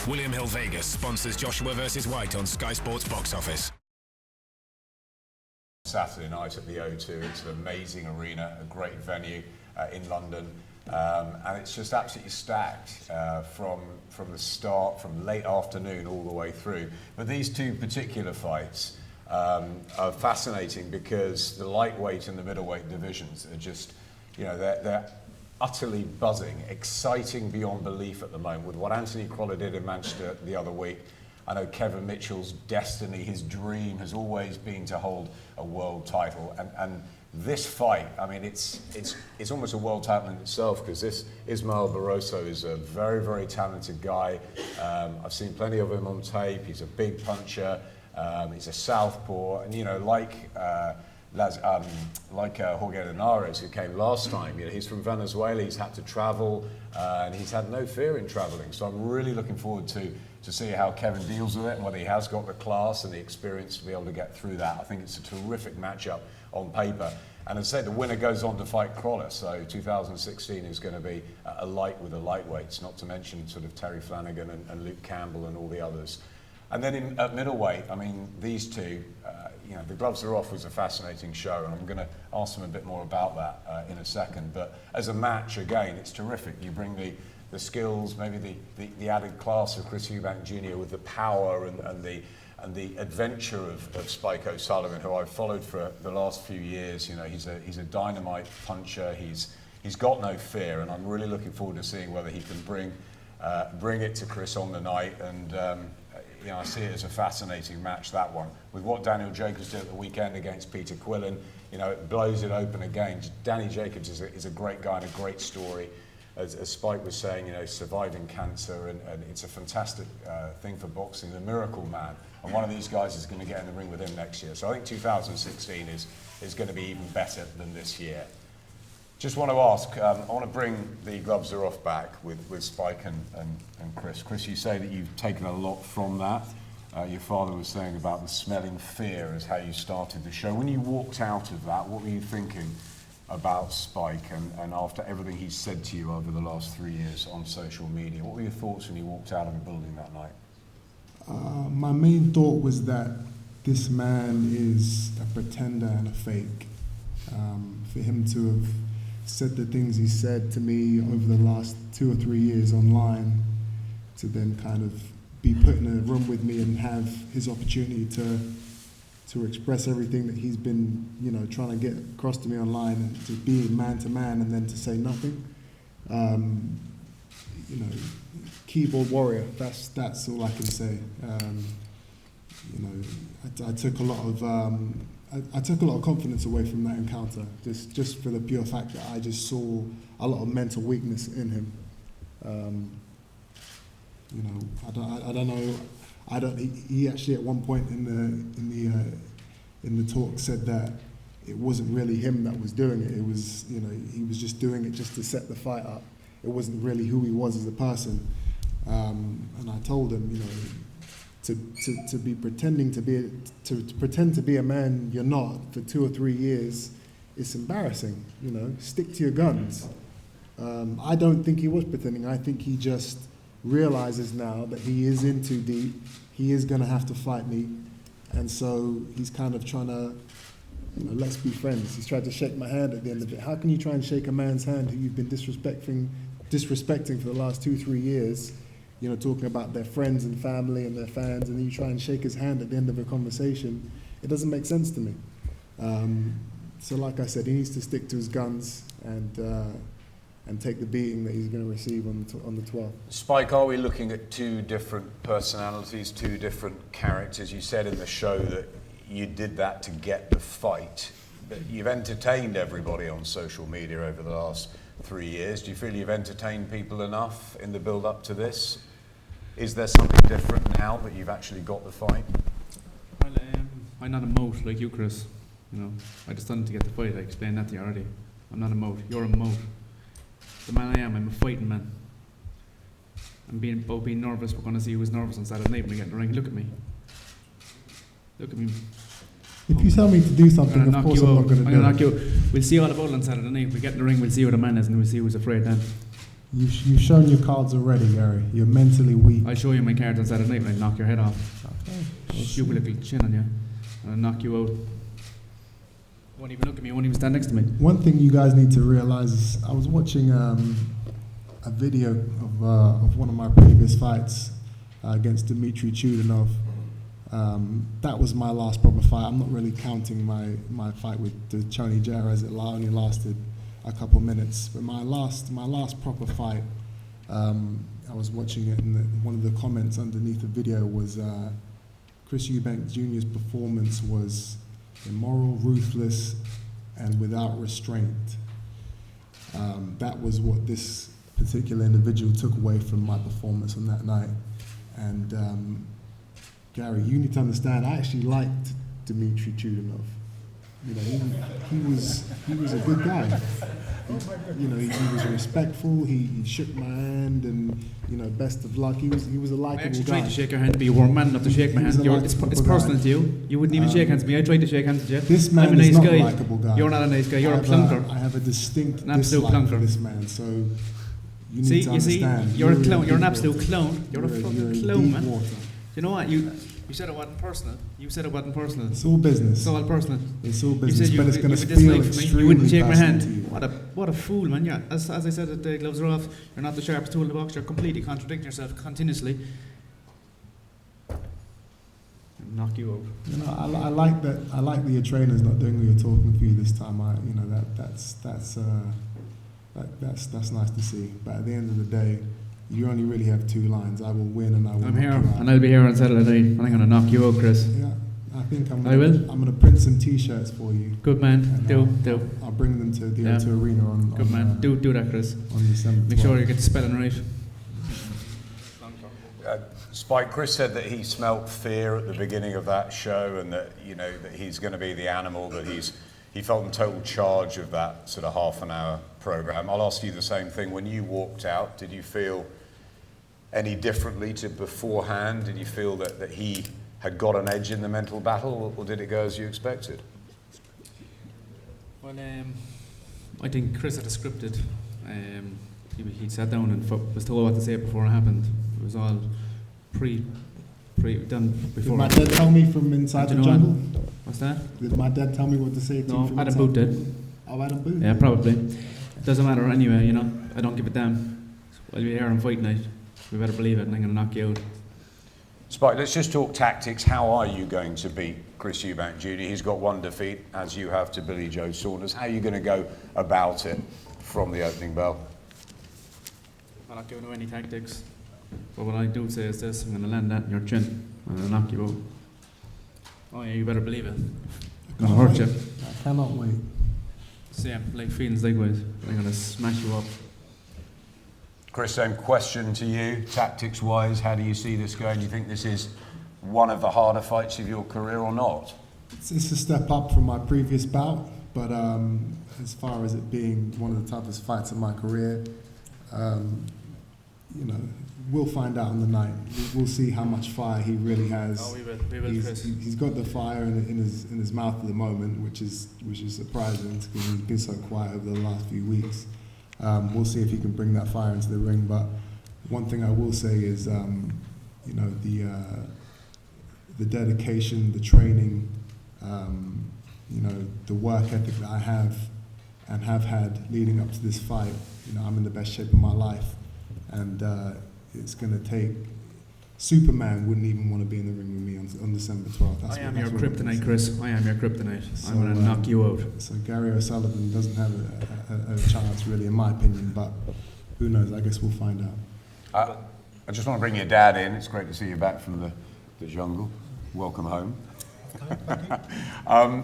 William Hill Vegas sponsors Joshua vs White on Sky Sports Box Office. Saturday night at the O2. It's an amazing arena, a great venue in London, and it's just absolutely stacked from the start, from late afternoon all the way through. But these two particular fights are fascinating because the lightweight and the middleweight divisions are just, they're utterly buzzing, exciting beyond belief at the moment. With what Anthony Crolla did in Manchester the other week, I know Kevin Mitchell's destiny, his dream has always been to hold a world title, and this fight, I mean, it's almost a world title in itself, because this Ismael Barroso is a very, very talented guy. I've seen plenty of him on tape. He's a big puncher. He's a southpaw, and like Jorge Linares, who came last time, he's from Venezuela. He's had to travel, and he's had no fear in traveling. So I'm really looking forward to see how Kevin deals with it, and whether he has got the class and the experience to be able to get through that. I think it's a terrific matchup on paper. And as I said, the winner goes on to fight Crolla. So 2016 is going to be a light with the lightweights, not to mention sort of Terry Flanagan and Luke Campbell and all the others. And then at middleweight, I mean, these two, the Gloves Are Off was a fascinating show, and I'm going to ask them a bit more about that in a second. But as a match, again, it's terrific. You bring the skills, maybe the added class of Chris Eubank Jr. with the power and the adventure of Spike O'Sullivan, who I've followed for the last few years. He's a dynamite puncher. He's got no fear, and I'm really looking forward to seeing whether he can bring it to Chris on the night. And I see it as a fascinating match, that one. With what Daniel Jacobs did at the weekend against Peter Quillen, it blows it open again. Danny Jacobs is a great guy and a great story. As Spike was saying, surviving cancer, and it's a fantastic thing for boxing, the miracle man. And one of these guys is going to get in the ring with him next year. So I think 2016 is going to be even better than this year. Just want to ask, I want to bring the Gloves Are Off back with Spike and Chris. Chris, you say that you've taken a lot from that. Your father was saying about the smelling fear as how you started the show. When you walked out of that, what were you thinking about Spike and after everything he's said to you over the last 3 years on social media? What were your thoughts when you walked out of the building that night? My main thought was that this man is a pretender and a fake. For him to have said the things he said to me over the last 2 or 3 years online, to then kind of be put in a room with me and have his opportunity to express everything that he's been, trying to get across to me online, and to be man to man, and then to say nothing. Keyboard warrior. That's all I can say. I took a lot of confidence away from that encounter, just for the pure fact that I just saw a lot of mental weakness in him. I don't know. He actually at one point in the talk said that it wasn't really him that was doing it. It was, he was just doing it just to set the fight up. It wasn't really who he was as a person. And I told him, to be pretending to pretend to be a man you're not for 2 or 3 years, it's embarrassing. Stick to your guns. I don't think he was pretending. I think he just realizes now that he is in too deep. He is going to have to fight me, and so he's kind of trying to, let's be friends. He's tried to shake my hand at the end of it. How can you try and shake a man's hand who you've been disrespecting for the last 2-3 years? Talking about their friends and family and their fans, and then you try and shake his hand at the end of a conversation. It doesn't make sense to me. So like I said, he needs to stick to his guns and take the beating that he's going to receive on the 12th. Spike, are we looking at two different personalities, two different characters? You said in the show that you did that to get the fight, but you've entertained everybody on social media over the last 3 years. Do you feel you've entertained people enough in the build-up to this? Is there something different now that you've actually got the fight? Well, I'm not a moat like you, Chris. I just done it to get the fight. I explained that to you already. I'm not a moat. You're a moat. The man I am, I'm a fighting man. I'm being nervous. We're going to see who's nervous on Saturday night when we get in the ring. Look at me. Look at me. If you tell me to do something, of course I'm not going to do it. We'll see all about it on Saturday night. If we get in the ring, we'll see who the man is, and we'll see who's afraid then. You've shown your cards already, Gary. You're mentally weak. I'll show you my cards on Saturday night when I knock your head off. Okay. Stupid little chin on you. And I'll knock you out. Won't even look at me, won't even stand next to me. One thing you guys need to realize is I was watching a video of one of my previous fights against Dmitry Chudinov. That was my last proper fight. I'm not really counting my fight with the Choni Jera, as it only lasted a couple minutes. But my last proper fight, I was watching it, and one of the comments underneath the video was Chris Eubank Jr.'s performance was immoral, ruthless, and without restraint. That was what this particular individual took away from my performance on that night. And Gary, you need to understand, I actually liked Dmitry Chudinov. You know, he was a good guy. He was respectful. He shook my hand, and best of luck. He was a likable guy. I actually tried to shake your hand, but you weren't man enough to shake my hand. It's personal to you. You wouldn't even shake hands with me. I tried to shake hands with you. This man I'm a nice is not guy. a likable guy. You're not a nice guy. You're a plunker. I have a distinct An absolute dislike plunker. for this man. So you need to understand. You're a clown. You're an deep absolute water. clown. You're a fucking in clown, deep man. water. You know what? You said it wasn't personal. You said it wasn't personal. It's all business. It's all personal. It's all You business, said but it's going to would feel dislike me. extremely You wouldn't shake my personal hand. to you. What a fool, man! Yeah, as I said, the gloves are off. You're not the sharpest tool in the box. You're completely contradicting yourself continuously. Knock you over. I like that. I like that your trainer's not doing what you're talking for you this time. That's nice to see. But at the end of the day, you only really have two lines. I will win, and I will. I'm knock here, you out. and I'll be here on Saturday night, and I'm going to knock you out, Chris. Yeah, I think I will. I'm going to print some T-shirts for you. Good man. And Do. I'll bring them to the Yeah. O2 Arena on. Good man. Do that, Chris. On December. Make sure 12th. you get the spelling right. Spike, Chris said that he smelt fear at the beginning of that show, and that that he's going to be the animal, that he felt in total charge of that sort of half an hour program. I'll ask you the same thing. When you walked out, did you feel any differently to beforehand? Did you feel that he had got an edge in the mental battle, or did it go as you expected? Well, I think Chris had it scripted. He sat down and was told what to say before it happened. It was all pre done before. Did my dad tell me from inside Do the you know jungle? What's that? Did my dad tell me what to say to you No, from Adam inside? Boot did. Oh, Adam Boot? Yeah, probably. It doesn't matter anyway, I don't give a damn. I'll be here on fight night. We better believe it, and I'm going to knock you out. Spike, let's just talk tactics. How are you going to beat Chris Eubank Jr.? He's got one defeat, as you have to Billy Joe Saunders. How are you going to go about it from the opening bell? I'm not giving away any tactics. But what I do say is this: I'm going to land that in your chin. I'm going to knock you out. Oh yeah, you better believe it. I'm going to hurt you. I cannot wait. Same, like feelings likewise. I'm going to smash you up. Chris, same question to you. Tactics-wise, how do you see this going? Do you think this is one of the harder fights of your career or not? It's a step up from my previous bout, but as far as it being one of the toughest fights of my career, we'll find out on the night. We'll see how much fire he really has. Oh, we will, Chris. He's got the fire in his mouth at the moment, which is surprising because he's been so quiet over the last few weeks. We'll see if he can bring that fire into the ring. But one thing I will say is, the dedication, the training, the work ethic that I have and have had leading up to this fight. I'm in the best shape of my life, and it's going to take. Superman wouldn't even want to be in the ring with me on December 12th. I am your kryptonite, Chris. I am your kryptonite. So, I'm going to knock you out. So Gary O'Sullivan doesn't have a chance, really, in my opinion. But who knows? I guess we'll find out. I just want to bring your dad in. It's great to see you back from the jungle. Welcome home.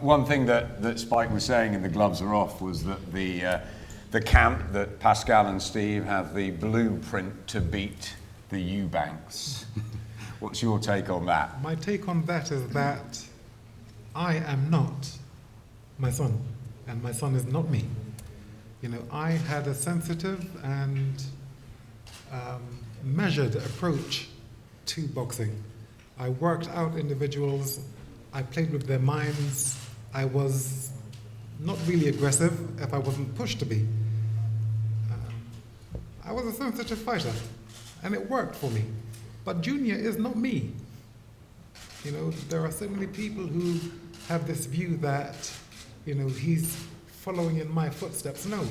One thing that Spike was saying in the gloves are off was that the camp that Pascal and Steve have the blueprint to beat the Eubanks. What's your take on that? My take on that is that I am not my son, and my son is not me. I had a sensitive and measured approach to boxing. I worked out individuals, I played with their minds, I was not really aggressive if I wasn't pushed to be. I I was a sensitive fighter, and it worked for me. But Junior is not me. You know, there are so many people who have this view that, you know, he's following in my footsteps. No,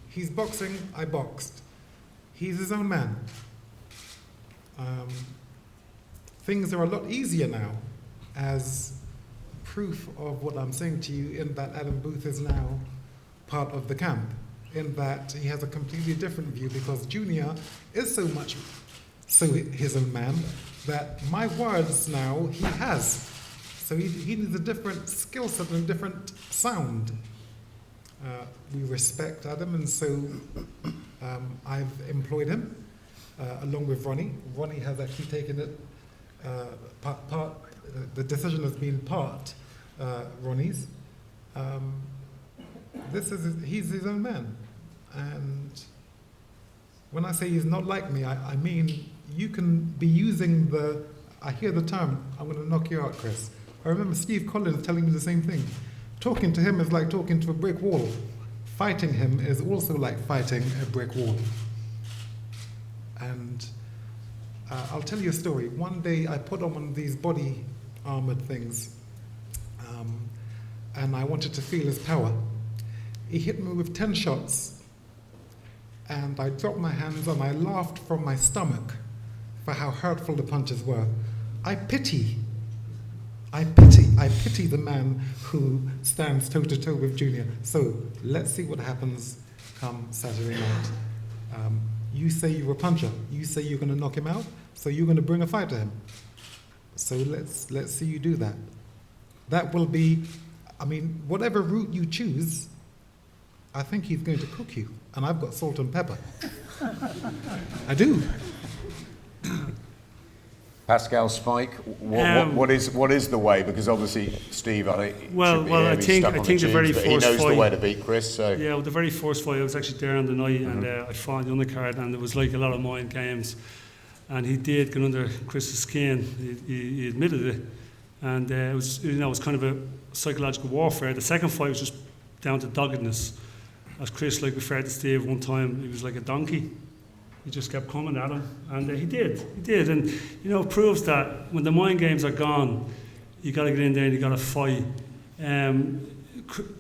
he's boxing, I boxed. He's his own man. Things are a lot easier now, as proof of what I'm saying to you, in that Adam Booth is now part of the camp, in that he has a completely different view, because Junior is so much so his own man that my words now he has. So he needs a different skill set and a different sound. We respect Adam, and so I've employed him along with Ronnie. Ronnie has actually taken it the decision has been part Ronnie's. He's his own man, and when I say he's not like me, I mean you can be using I hear the term, I'm going to knock you out, Chris. I remember Steve Collins telling me the same thing. Talking to him is like talking to a brick wall. Fighting him is also like fighting a brick wall. And I'll tell you a story. One day I put on one of these body armored things, and I wanted to feel his power. He hit me with 10 shots, and I dropped my hands and I laughed from my stomach for how hurtful the punches were. I pity the man who stands toe to toe with Junior. So let's see what happens come Saturday night. You say you're a puncher. You say you're going to knock him out. So you're going to bring a fight to him. So let's see you do that. That will be, I mean, whatever route you choose, I think he's going to cook you. And I've got salt and pepper. I do. Pascal, Spike, what is the way? Because obviously, Steve, I think the very first he knows the way to beat Chris. So yeah, well, the very first fight, I was actually there on the night, and I fought on the undercard, and it was like a lot of mind games. And he did get under Chris's skin. He admitted it, and it was kind of a psychological warfare. The second fight was just down to doggedness. As Chris referred to Steve one time, he was like a donkey. He just kept coming at him, and he did, and it proves that when the mind games are gone, you got to get in there and you got to fight.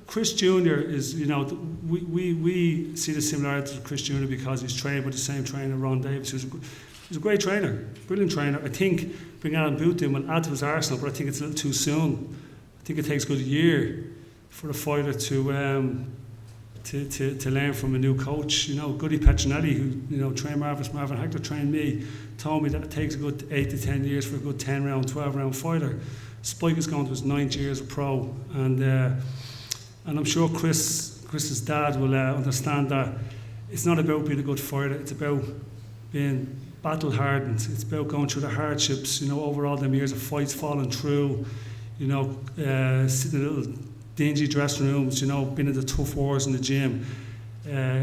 Chris Jr. is, we see the similarities with Chris Jr. because he's trained with the same trainer, Ron Davis, who's a great trainer, brilliant trainer. I think bringing Adam Booth in will add to his arsenal, but I think it's a little too soon. I think it takes a good year for a fighter to learn from a new coach. Goody Petronelli, who trained Marvin Hector, trained me, told me that it takes a good 8 to 10 years for a good 10-round, 12-round fighter. Spike is going to his 9th year as a pro, and I'm sure Chris's dad will understand that it's not about being a good fighter. It's about being battle hardened. It's about going through the hardships. Over all them years of fights, falling through. Sitting in little dingy dressing rooms, been in the tough wars in the gym,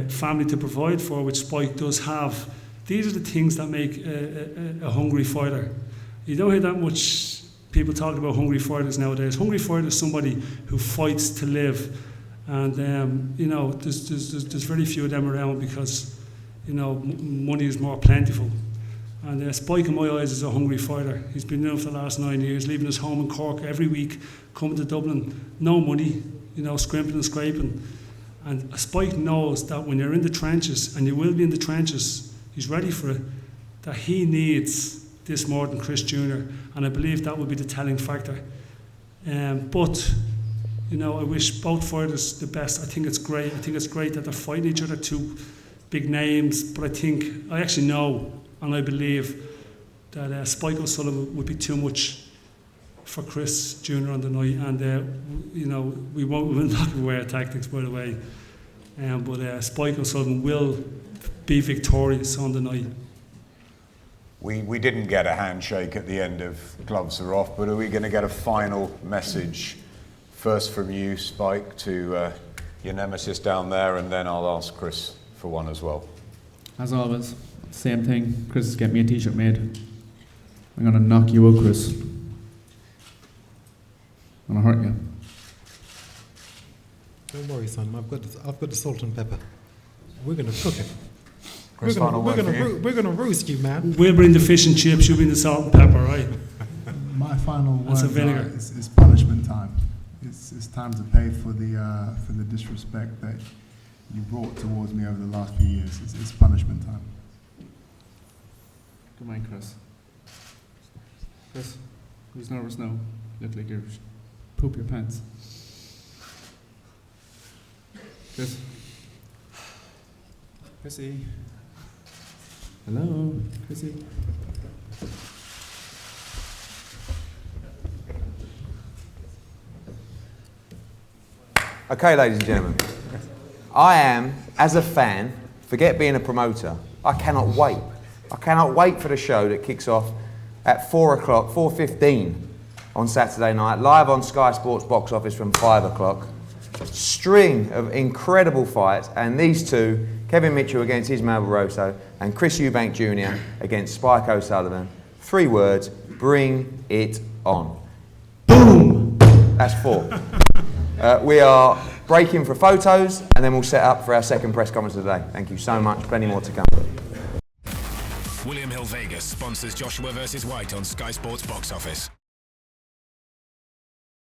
family to provide for, which Spike does have. These are the things that make a hungry fighter. You don't hear that much people talking about hungry fighters nowadays. Hungry fighter is somebody who fights to live, and there's very few of them around because money is more plentiful. And Spike, in my eyes, is a hungry fighter. He's been doing it for the last 9 years, leaving his home in Cork every week, coming to Dublin, no money, scrimping and scraping. And Spike knows that when you're in the trenches, and you will be in the trenches, he's ready for it, that he needs this more than Chris Jr. And I believe that would be the telling factor. But I wish both fighters the best. I think it's great. I think it's great that they're fighting each other, two big names. But I actually know, and I believe that Spike O'Sullivan would be too much for Chris Jr. on the night, and we will not give away our tactics, by the way. But Spike O'Sullivan will be victorious on the night. We didn't get a handshake at the end of Gloves Are Off, but are we going to get a final message first from you, Spike, to your nemesis down there, and then I'll ask Chris for one as well. As always, same thing. Chris is getting me a t-shirt made. I'm going to knock you out, Chris. I'm going to hurt you. Don't worry, son. I've got the salt and pepper. We're going to cook it. Chris, final word for you? We're gonna roast you, man. We'll bring the fish and chips, you'll bring the salt and pepper, right? My final word That's a vinegar. is punishment time. It's time to pay for the disrespect that you brought towards me over the last few years. It's punishment time. Come on, Chris. Chris, who's nervous now? Look like you're poop your pants. Chris. Chrissy. Hello, Chrissy. Okay, ladies and gentlemen, I am, as a fan, forget being a promoter, I cannot wait. I cannot wait for the show that kicks off at 4 o'clock, 4:15 on Saturday night, live on Sky Sports box office from 5 o'clock. String of incredible fights, and these two, Kevin Mitchell against Ismael Barroso and Chris Eubank Jr. against Spike O'Sullivan. 3 words, bring it on. Boom! That's 4. We are breaking for photos, and then we'll set up for our second press conference of the day. Thank you so much. Plenty more to come. William Hill Vegas sponsors Joshua vs. White on Sky Sports box office.